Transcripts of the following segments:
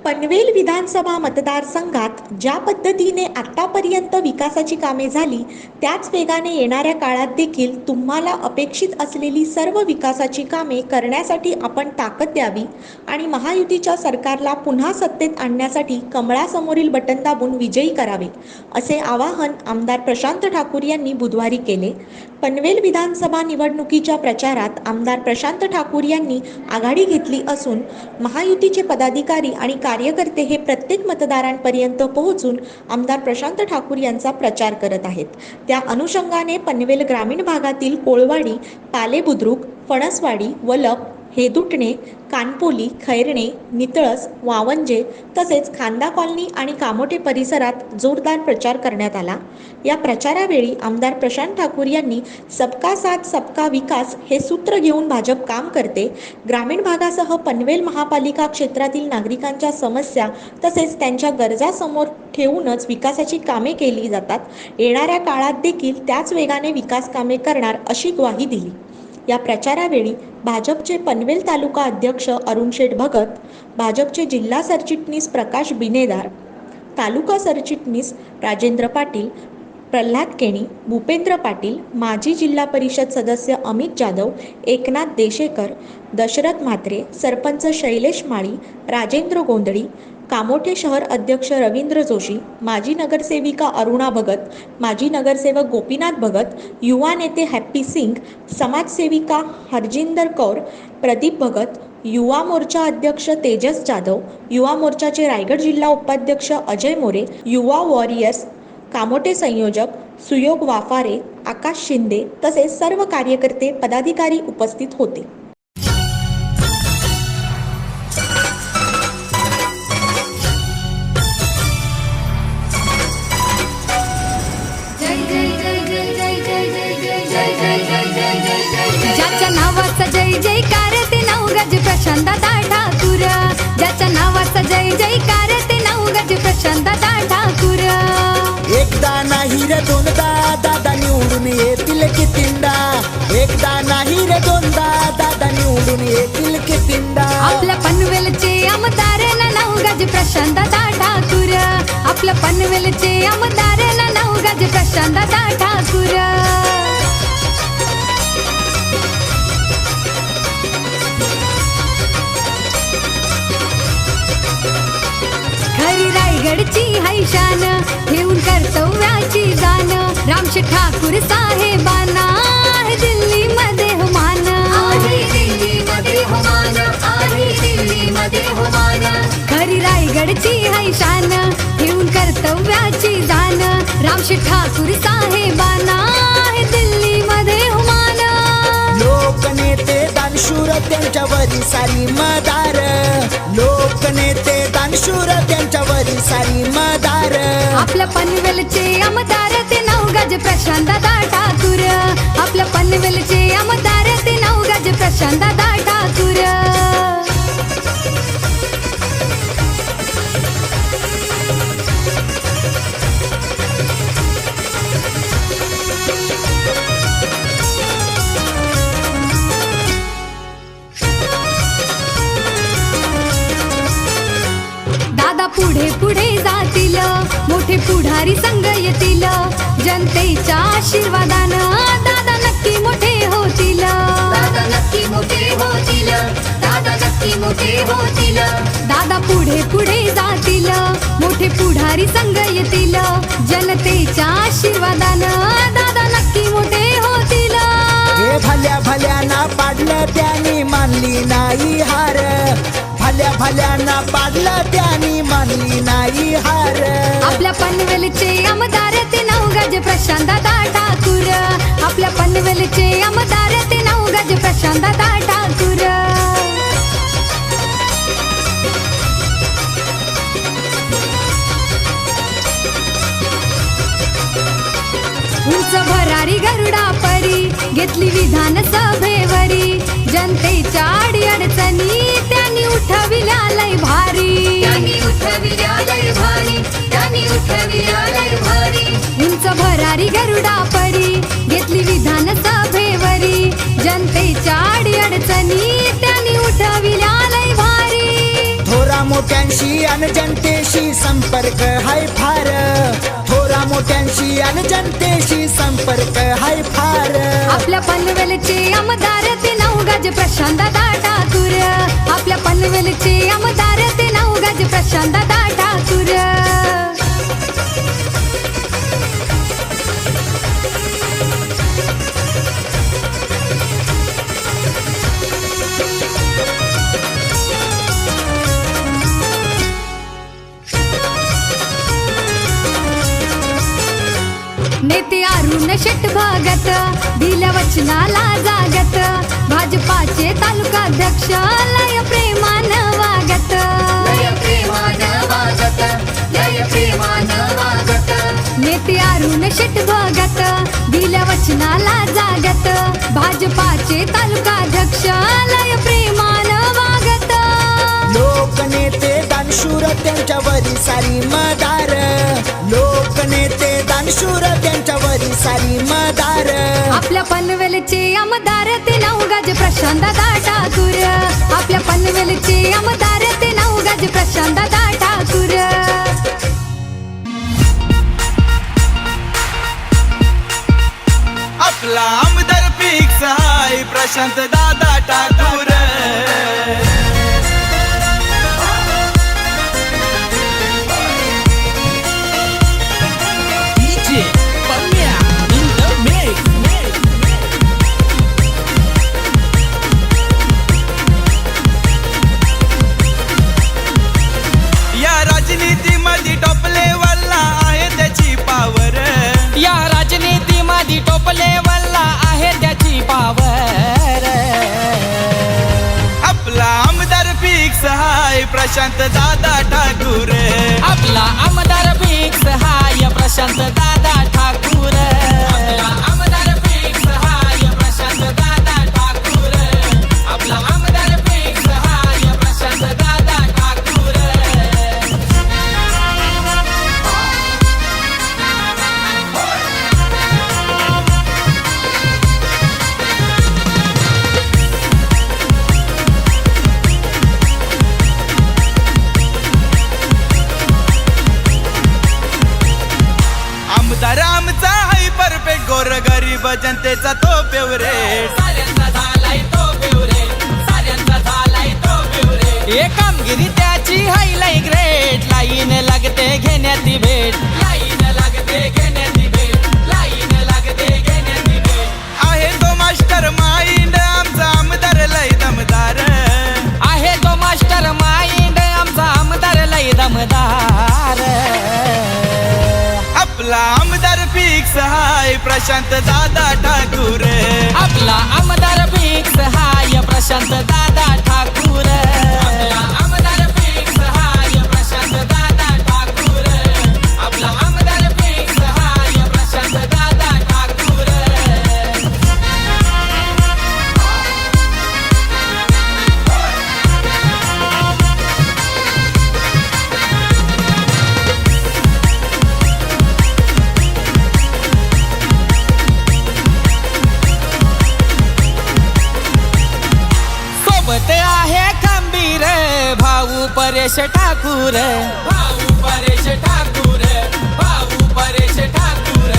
पनवेल विधानसभा मतदारसंघात ज्या पद्धतीने आतापर्यंत विकासाची कामे झाली त्याच वेगाने येणाऱ्या काळात देखील तुम्हाला अपेक्षित असलेली सर्व विकासाची कामे करण्यासाठी आपण ताकद द्यावी आणि महायुतीच्या सरकारला पुन्हा सत्तेत आणण्यासाठी कमळासमोरील बटन दाबून विजयी करावे, असे आवाहन आमदार प्रशांत ठाकूर यांनी बुधवारी केले. पनवेल विधानसभा निवडणुकीच्या प्रचारात आमदार प्रशांत ठाकूर यांनी आघाडी घेतली असून महायुतीचे पदाधिकारी आणि कार्यकर्ते हे प्रत्येक मतदारांपर्यंत पोहोचून आमदार प्रशांत ठाकूर यांचा प्रचार करत आहेत. त्या अनुषंगाने पनवेल ग्रामीण भागातील कोळवाडी, पालेबुद्रुक, फणसवाडी, वलप, हेदुटणे, कानपोली, खैरणे, नितळस, वावंजे तसेच खांदा कॉलनी आणि कामोठे परिसरात जोरदार प्रचार करण्यात आला. या प्रचारावेळी आमदार प्रशांत ठाकूर यांनी सबका साथ सबका विकास हे सूत्र घेऊन भाजप काम करते, ग्रामीण भागासह पनवेल महापालिका क्षेत्रातील नागरिकांच्या समस्या तसेच त्यांच्या गरजा समोर ठेवूनच विकासाची कामे केली जातात, येणाऱ्या काळात देखील त्याच वेगाने विकास कामे करणार अशी ग्वाही दिली. या प्रचारावेळी भाजपचे पनवेल तालुका अध्यक्ष अरुण शेठ भगत, भाजपचे जिल्हा सरचिटणीस प्रकाश बिनेदार, तालुका सरचिटणीस राजेंद्र पाटील, प्रल्हाद केणी, भूपेंद्र पाटील, माजी जिल्हा परिषद सदस्य अमित जाधव, एकनाथ देशेकर, दशरथ म्हात्रे, सरपंच शैलेश माळी, राजेंद्र गोंधळी, कामोठे शहर अध्यक्ष रवींद्र जोशी, माजी नगरसेविका अरुणा भगत, माजी नगरसेवक गोपीनाथ भगत, युवा नेते हॅप्पी सिंग, समाजसेविका हरजिंदर कौर, प्रदीप भगत, युवा मोर्चा अध्यक्ष तेजस जाधव, युवा मोर्चाचे रायगड जिल्हा उपाध्यक्ष अजय मोरे, युवा वॉरियर्स कामोठे संयोजक सुयोग वाफारे, आकाश शिंदे तसेच सर्व कार्यकर्ते पदाधिकारी उपस्थित होते. ज्याच्या नावाचा जय जयकार ते नाव गज प्रशांत ठाकूर, ज्याच्या नावाचा जय जयकार ते नाव गज प्रशांत ठाकूर. एकदा नाही रे दोनदा दादा निवडून येतील कितींदा, एकदा नाही रे दोनदा दादा निवडून येतील कितींदा. आपल्या पनवेलचे आमदार नाव गज प्रशांत ठाकूर, आपल्या पनवेलचे आमदार नाव गज प्रशांत ठाकूर. खरी रायगडची हैशान ठेवून कर्तव्याची जाण, रामशेठ ठाकूर साहेबांना आहे दिल्लीमध्ये हो मान, आहे दिल्लीमध्ये हो मान, आहे दिल्लीमध्ये हो मान. खरी रायगडची हैशान ठेवून कर्तव्याची जाण, रामशेठ ठाकूर साहेबांना आहे दिल्लीमध्ये हो मान. लोकनेते दानशूर त्यांच्यावरी सारी मदार, लोकनेते दानशूर त्यांच्यावरी सारी मदार. आपल्या पनवेलचे आमदार ते नाव गज प्रशांत ठाकूर, आपल्या पनवेलचे आमदार ते नाव गज प्रशांत ठाकूर. पुढे पुढे जातील, मोठे पुढारी संघ येतील, जनतेच्या आशीर्वादानं दादा नक्की मोठे होतील, दादा नक्की मोठे होतील, दादा नक्की मोठे होतील. दादा पुढे पुढे जातील, मोठे पुढारी संघ येतील, जनतेच्या आशीर्वादानं दादा नक्की मोठे होतील. हे भल्या भल्याना पाडलं त्यांनी मानली नाही हार, भल्या भल्याना पाडलं त्यांनी मानली नाही हार. आपल्या पनवेलचे आमदार ते नाव गज प्रशांत ठाकूर, आपल्या पनवेलचे आमदार ते नाव गज प्रशांत ठाकूर. उंच भरारी गरुडा परी घेतली विधान सभेवरी, जनतेच्या अडचणी त्यांनी उठविल्या लय भारी, त्यांनी उठविल्या लय भारी, त्यांनी उठविल्या लय भारी. उंच भरारी गरुडा परी घेतली विधान सभेवरी, जनतेच्या अडचणी त्यांनी उठविल्या लय भारी. थोरा मोठ्या मोठ्यांशी आणि जनतेशी संपर्क हाय फार, थोरा मोठ्यांशी आणि जनतेशी संपर्क हाय फार. आपल्या पनवेलचे आमदार ते नवगाज प्रशांत दादा ठाकूर, आपल्या पनवेलचे आमदार ते नवगाज प्रशांत दादा ठाकूर. नेते अरुण शेट भगत दिल्या वचनाला जागत, भाजपाचे तालुकाध्यक्ष लय प्रेमान वागत. नेते अरुण शेट भगत दिल्या वचनाला जागत, भाजपाचे तालुकाध्यक्ष लय प्रेमान वागत. लोकनेते दानशूर त्यांच्यावरी सारी मदार, लोकनेते दानशूर त्यांच्यावरी सारी मदार. आपल्या पनवेलचे आमदार ते नवगाज प्रशांत दादा ठाकूर, आपल्या पनवेलचे आमदार ते नवगाज प्रशांत दादा ठाकूर. आपला आमदार फिक्स हाय प्रशांत दादा ठाकूर. या राजनीतीमध्ये टॉप लेवलला आहे त्याची पावर, या राजनीतीमध्ये टॉप लेवलला आहे त्याची पावर. आपला आमदार फिक्स हाय प्रशांत दादा ठाकूर. आपला आमदार फिक्स हाय प्रशांत दादा ठाकूर. आपला आमदार फिक्स हाय प्रशांत दादा ठाकूर. आपला आमदार फिक्स हाय प्रशांत दादा ठाकूर. आमदार आमचा हाय परफेक्ट, गोर गरीब जनतेचा तो फेवरेट. साऱ्यांचा झालाय तो फेवरेट, साऱ्यांचा झालाय तो फेवरेट. हे कामगिरी त्याची हायलाय ग्रेट, लाईन लागते घेण्याची भेट, लाईन लागते घेण्याची भेट, लाईन लागते घेण्याची भेट. आहे तो मास्टर माइंड आमचा आमदार लय दमदार. आहे तो मास्टर माइंड आमचा आमदार लय दमदार. आपला आमदार फिक्स हाय प्रशांत दादा ठाकूर. आपला आमदार फिक्स हाय प्रशांत दादा ठाकूर. आपला आमदार फिक्स हाय प्रशांत दादा ठाकूर. आपला आमदार फिक्स हाय प्रशांत दादा ठाकूर. सोबत आहे खंबीर भाऊ परेश ठाकूर. भाऊ परेश ठाकूर. भाऊ परेश ठाकूर.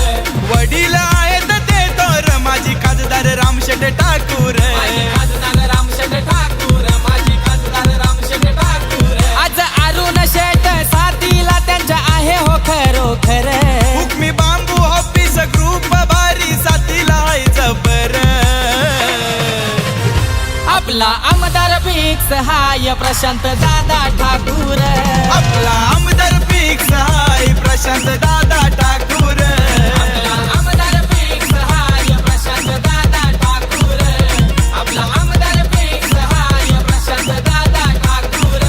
वडील आहेत ते तर माझी खासदार रामशेठ ठाकूर. माझी खासदार रामशेठ ठाकूर. माझी खासदार रामशेठ ठाकूर. आज अरुण शेठ साथीला त्यांच्या आहे हो खरोखर. हुकमी बांबू ऑफिस ग्रुप भारी साथीला आहे जबर. आपला आमदार फिक्स हाय प्रशांत दादा ठाकूर. आपला आमदार फिक्स हाय प्रशांत दादा ठाकूर. आपला आमदार फिक्स हाय प्रशांत दादा ठाकूर. आपला आमदार फिक्स हाय प्रशांत दादा ठाकूर.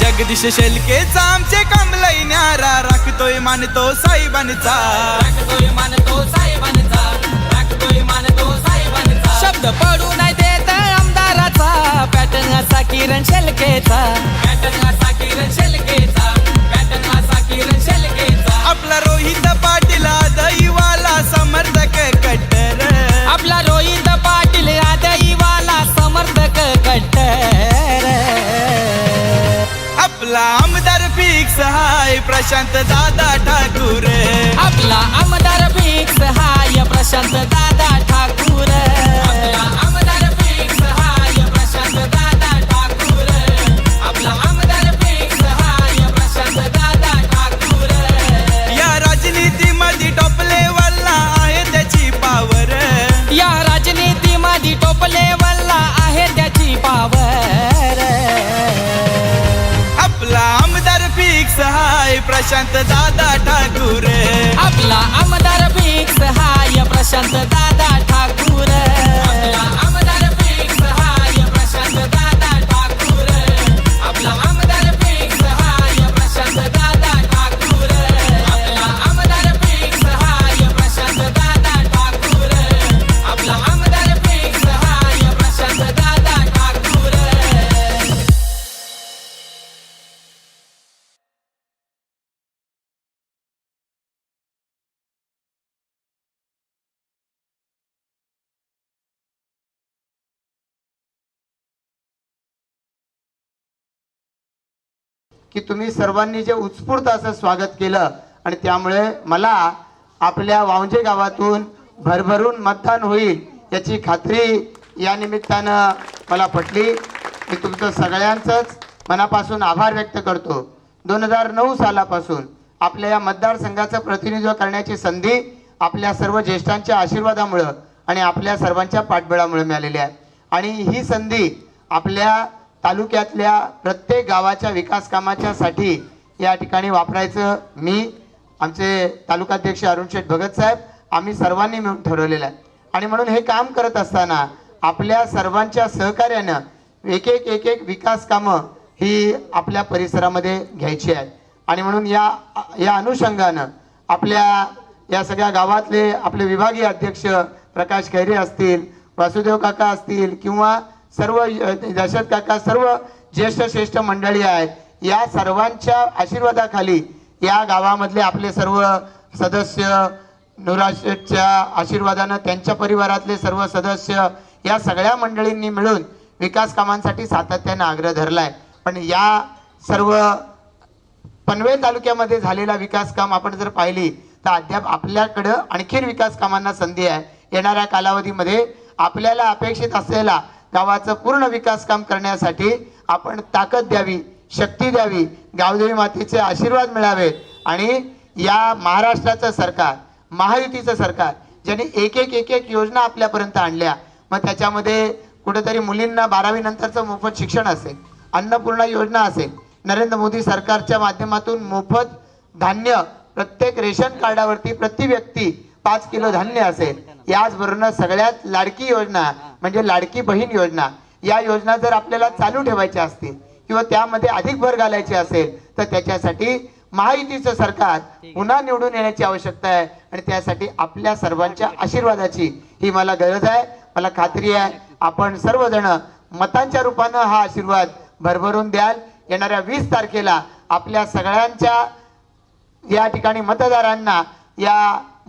जगदीश शेलकेचा आमचे कमलई न्यारा राखतोय मानतो साहेबांचा. राखतोय मानतो साहेबांचा. राखतोय मानतो साहेबांचा. शब्द पडू नाही देत आमदाराचा, पॅटर्न असा किरण शेलकेचा, पॅटर्न असा किरण शेलकेचा, पॅटर्न असा किरण शेलकेचा. आपला रोहित पाटील दहीवाला समर्थक कट्टर, आपला रोहित पाटील आदईवाला समर्थक कट्टर. आपला आमदार फिक्स हाय प्रशांत दादा ठाकूर, आपला आमदार फिक्स हाय प्रशांत दादा ठाकूर. आपला आमदार फिक्स हाय प्रशांत दादा ठाकूर. आपला आमदार फिक्स हाय प्रशांत दादा ठाकूर. या राजनीतीमध्ये टॉप लेवलला आहे त्याची पावर, या राजनीतीमध्ये टॉप लेवलला आहे त्याची पावर. आपला आमदार फिक्स हाय प्रशांत दादा ठाकूर, आपला आमदार फिक्स हाय प्रशांत दादा ठाकूर. आपला आमदार फिक्स हाय प्रशांत दादा ठाकूर. आपला आमदार फिक्स हाय प्रशांत दादा ठाकूर. आपला आमदार फिक्स हाय प्रशांत दादा ठाकूर. आपला आमदार फिक्स हाय प्रशांत दादा ठाकूर. की तुम्ही सर्वांनी जे उत्स्फूर्त असं स्वागत केलं आणि त्यामुळे मला आपल्या वावंजे गावातून भरभरून मतदान होईल याची खात्री या निमित्तानं मला पटली. मी तुमचं सगळ्यांचंच मनापासून आभार व्यक्त करतो. 2009 सालापासून आपल्या या मतदारसंघाचं प्रतिनिधित्व करण्याची संधी आपल्या सर्व ज्येष्ठांच्या आशीर्वादामुळं आणि आपल्या सर्वांच्या पाठबळामुळे मिळालेली आहे. आणि ही संधी आपल्या तालुक्यातल्या प्रत्येक गावाच्या विकास कामाच्यासाठी या ठिकाणी वापरायचं मी, आमचे तालुकाध्यक्ष अरुण शेठ भगत साहेब, आम्ही सर्वांनी मिळून ठरवलेलं आहे. आणि म्हणून हे काम करत असताना आपल्या सर्वांच्या सहकार्यानं एक एक विकास कामं ही आपल्या परिसरामध्ये घ्यायची आहेत. आणि म्हणून या अनुषंगानं आपल्या या सगळ्या गावातले आपले विभागीय अध्यक्ष प्रकाश खैरे असतील, वासुदेव काका असतील किंवा सर्व दशरथ काका, सर्व ज्येष्ठ श्रेष्ठ मंडळी आहेत, या सर्वांच्या आशीर्वादाखाली या गावामधले आपले सर्व सदस्य, नुराज शेठच्या आशीर्वादानं त्यांच्या परिवारातले सर्व सदस्य, या सगळ्या मंडळींनी मिळून विकास कामांसाठी सातत्यानं आग्रह धरलाय. पण या सर्व पनवेल तालुक्यामध्ये झालेला विकास काम आपण जर पाहिली तर अद्याप आपल्याकडं आणखीन विकास कामांना संधी आहे. येणाऱ्या कालावधीमध्ये आपल्याला अपेक्षित असलेला गावाचं पूर्ण विकास काम करण्यासाठी आपण ताकद द्यावी, शक्ती द्यावी, गावदेवी मातेचे आशीर्वाद मिळावेत. आणि या महाराष्ट्राचं सरकार, महायुतीचं सरकार, ज्यांनी एक योजना आपल्यापर्यंत आणल्या, मग त्याच्यामध्ये कुठेतरी मुलींना 12वी नंतरचं मोफत शिक्षण असेल, अन्नपूर्णा योजना असेल, नरेंद्र मोदी सरकारच्या माध्यमातून मोफत धान्य प्रत्येक रेशन कार्डावरती प्रति व्यक्ती 5 किलो धान्य असेल, याचबरोबर सगळ्यात लाडकी योजना म्हणजे लाडकी बहीण योजना, या योजना जर आपल्याला चालू ठेवायच्या असतील किंवा त्यामध्ये अधिक भर घालायची असेल तर त्याच्यासाठी महायुतीचं सरकार पुन्हा निवडून येण्याची आवश्यकता आहे. आणि त्यासाठी आपल्या सर्वांच्या आशीर्वादाची ही मला गरज आहे. मला खात्री आहे आपण सर्वजण मतांच्या रूपानं हा आशीर्वाद भरभरून द्याल. येणाऱ्या 20 तारखेला आपल्या सगळ्यांच्या या ठिकाणी मतदारांना या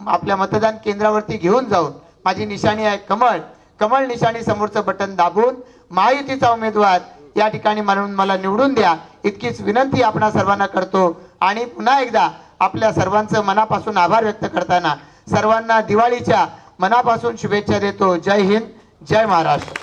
आपल्या मतदान केंद्रावरती घेऊन जाऊन माझी निशाणी आहे कमळ, कमळ निशाणी समोरचं बटन दाबून महायुतीचा उमेदवार या ठिकाणी म्हणून मला निवडून द्या, इतकीच विनंती आपणा सर्वांना करतो. आणि पुन्हा एकदा आपल्या सर्वांचं मनापासून आभार व्यक्त करताना सर्वांना दिवाळीच्या मनापासून शुभेच्छा देतो. जय हिंद, जय महाराष्ट्र.